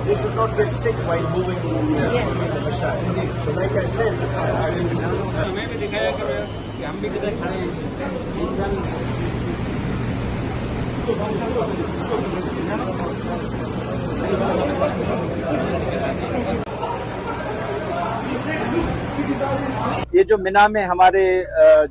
They should not get sick while moving the machine. So like I said, I will हमें भी दिखाया कि हम भी किधर खड़े हैं। ये जो मिना में हमारे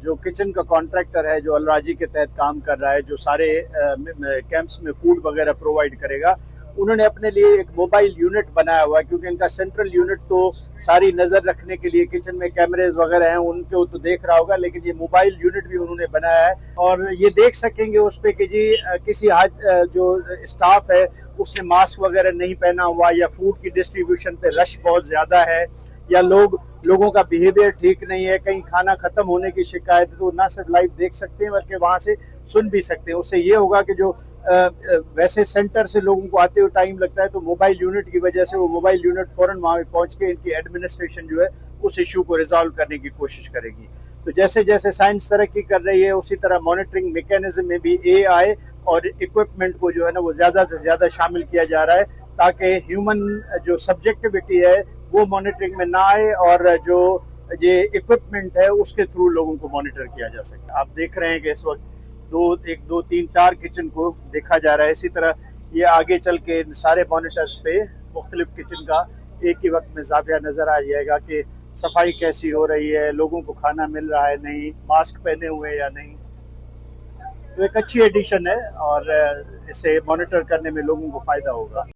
जो किचन का कॉन्ट्रैक्टर है, जो अलराजी के तहत काम कर रहा है, जो सारे कैंप्स में फूड वगैरह प्रोवाइड करेगा, उन्होंने अपने लिए एक मोबाइल यूनिट बनाया हुआ है, क्योंकि इनका सेंट्रल यूनिट तो सारी नज़र रखने के लिए किचन में कैमरेज वगैरह हैं, उनको तो देख रहा होगा, लेकिन ये मोबाइल यूनिट भी उन्होंने बनाया है और ये देख सकेंगे उस पर कि जी किसी जो स्टाफ है उसने मास्क वगैरह नहीं पहना हुआ, या फूड की डिस्ट्रीब्यूशन पे रश बहुत ज़्यादा है, या लोगों का बिहेवियर ठीक नहीं है, कहीं खाना खत्म होने की शिकायत है, तो ना सिर्फ लाइव देख सकते हैं बल्कि वहाँ से सुन भी सकते हैं। उससे ये होगा कि जो वैसे सेंटर से लोगों को आते हुए टाइम लगता है, तो मोबाइल यूनिट की वजह से वो मोबाइल यूनिट फौरन वहाँ पहुँच के इनकी एडमिनिस्ट्रेशन जो है उस इशू को रिजॉल्व करने की कोशिश करेगी। तो जैसे जैसे साइंस तरक्की कर रही है, उसी तरह मॉनिटरिंग मैकेनिज्म में भी AI और इक्विपमेंट को जो है ना वो ज़्यादा से ज़्यादा शामिल किया जा रहा है, ताकि ह्यूमन जो सब्जेक्टिविटी है वो मॉनिटरिंग में ना आए और जो ये इक्विपमेंट है उसके थ्रू लोगों को मॉनिटर किया जा सके। आप देख रहे हैं कि इस वक्त 1 2 3 4 किचन को देखा जा रहा है। इसी तरह ये आगे चल के सारे मॉनिटर्स पे मुख्तलिफ किचन का एक ही वक्त में जाविया नज़र आ जाएगा कि सफाई कैसी हो रही है, लोगों को खाना मिल रहा है नहीं, मास्क पहने हुए या नहीं। तो एक अच्छी एडिशन है और इसे मॉनिटर करने में लोगों को फ़ायदा होगा।